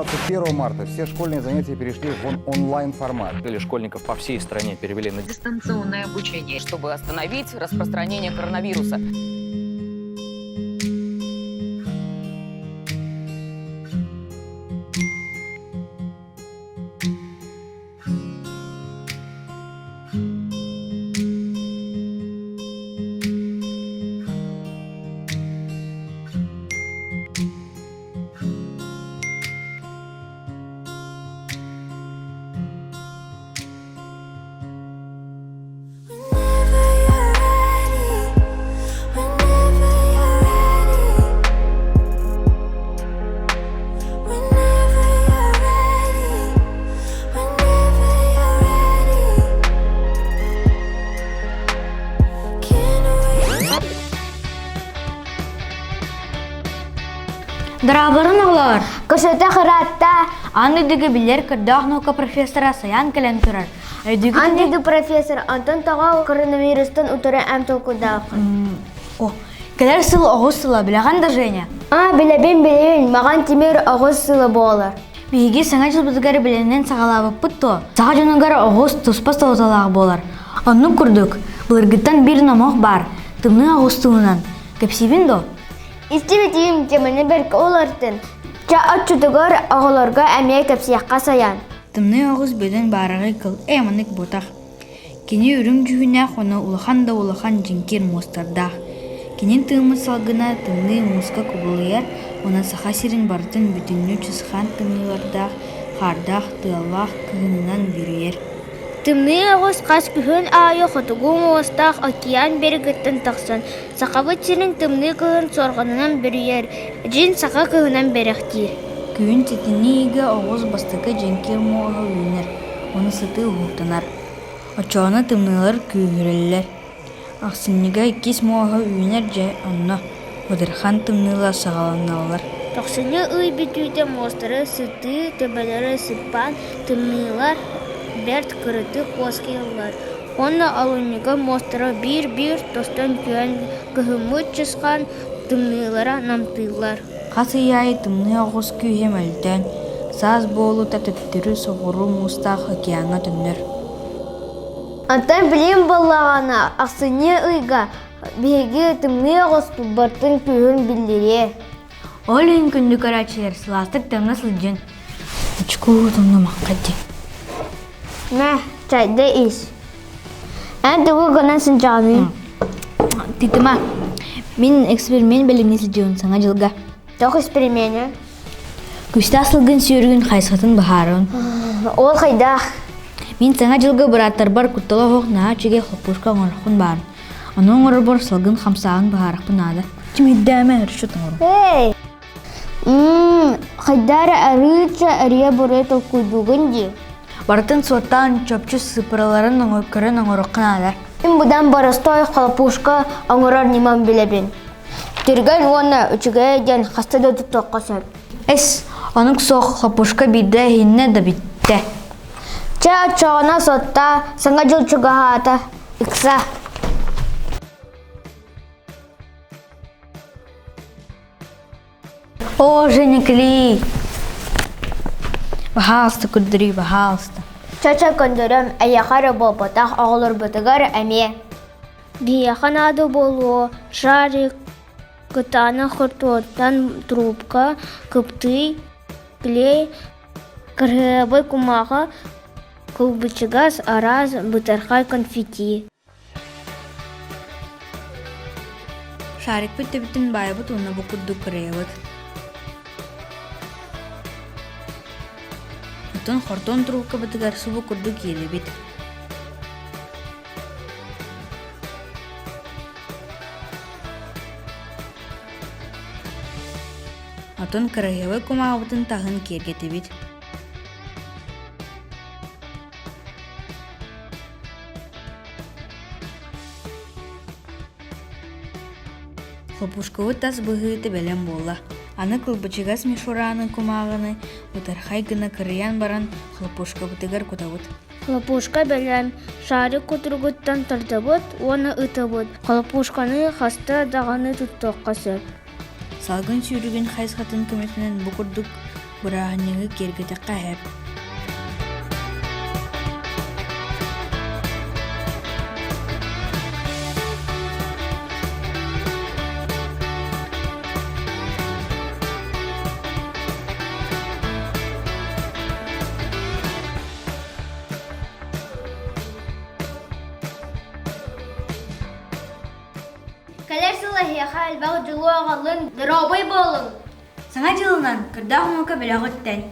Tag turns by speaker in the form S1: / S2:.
S1: 21 марта все школьные занятия перешли в онлайн-формат.
S2: Или школьников по всей стране перевели на
S3: дистанционное обучение, чтобы остановить распространение коронавируса.
S4: Дарабарын оғылар.
S5: Көшөтө қыратта.
S4: Андыдығы білер кірдақ наука профессора Саян кәлен тұрар.
S5: Андыды профессор Антон Тағау коронавирустан ұтыры әм толқыдақ.
S4: Кәлер сыл оғыз сыла біліғанды Женя?
S5: Білебен, маған темір оғыз сылы болар.
S4: Бейге саңа жыл бұзығары біленен сағалабы бұтты. Саға жоныңғары оғыз тұспас таузалағы болар. Онны күрдік. Бұлыргыттан бір намақ бар. Тымны оғыз тұғынан. Кәпсебін до?
S5: Истебетейім темені беркі олардың. Жа отчутығыр оғыларға әмей кәпсияққа саян.
S4: Тымны оғыз бөден барығы кыл әмінік бұтақ. Кені үрім жүхінәқ оны улахан жинкер мостардақ. Кенен тымы салғына тымны мұсқа күбілер, оны сақа серін бартын бүтінні чүсқан тымнылардақ, қардақ, тылақ күгінінен бүрер.
S5: Тымны оғыз қас күхін айы құтығу мұстақ океан берігіттін тақсын. Сақабы тирін тымны күхін сорғанынан бүрер, жин сақа күхінен беректер.
S4: Күйін тетіні егі оғыз бастықы жинкер моғы үйінер, оны сыты ұғылтынар. Очағына тымнылар күйгірелер. Ақсыннеға кес моғы үйінер жай онны, ұдырхан тымныла сағаланалар.
S5: Тоқсыны үй бітуйді мостары сыты, төбелері сыппан, тымнылар берт кырыты қоскелар. Оны алынығы мостары бір тостан күйен күхіміт чысқан тымнылара намтылар.
S4: Қасы яй тымны оғыз күйем әлден, саз болу тәтіптірі соғыру мұстақ океанға түнір.
S5: Антон білем болағана ақсыне ұйға беге тымны оғыз бартын күйін білдере.
S4: Олин күнді көрәчілер сыластық тымны сылжын. Үчкі ұтымны маққади.
S5: Мә, чайды ис. Ән түгі ғынан сынжағаны.
S4: Титіма, мен эксперимент бәлімне сылжын саңа жылға.
S5: Тоқ эксперименті?
S4: Күшті асылғын сүйіргін қайсқатын бағарын.
S5: Ол қайдақ.
S4: Мен саңа жылға бұраттар бар күттіла хоқ наға чеге қылпушқа ғырқын барын. Оның ұры бар сылғын қамсағын бағарықпын ады. Чемедді әмі үршітін ұры.
S5: Эй! Қайдары әрійтші әрия бұрай толқуйдуғын де.
S4: Бартын суаттан чөпчі сыпыраларын көрін ұрықын ады.
S5: Мен бұдан барыстой қалпушқа аңырар неман білебен. Терген оны үчіге ден қастады тұттыққа сөп.
S4: Әс, оның соқ қылпушқа биді хинне да бітті.
S5: Ча чоғына сотта саңа жыл чуғағата икса.
S4: О, Женя Кли! Пожалуйста, күрдірі, пожалуйста.
S5: Чача көндірім әйяқары болбатақ оғылыр бұтығар әме. Бияқан ады болуы жарик, күтаны құртуаттан трубка, күпті, клей, кіргібі күмағы, Кылбычыгас араз бытархай конфетти.
S4: Шарик бітті бүтін байыбыт оны бұқыдды күрейбіт. Бүтін қортон трубка бітігар субы күрді келі бет. Отын күрейбі күмағы бұтын тағын кергеті бет. Хлопушковы тас бұғыты бәлем болла. Аны кылбычыгас мишураның күмағыны бұтархай гына кырыян баран хлопушка бұтығар күтабыт.
S5: Хлопушка бәлем шарик күтіргіттен тұрдабыт, оны ұтабыт. Хлопушканы хаста дағаны тұттыққа сөп.
S4: Салгын сүйрігін қайсқатын көмесінен бұқырдық Burahanıгы кергете қайып.
S5: Калер сылахияха албағы жылу ағалын дырабай болың.
S4: Саңа жылынан кырдаах мука белагыттан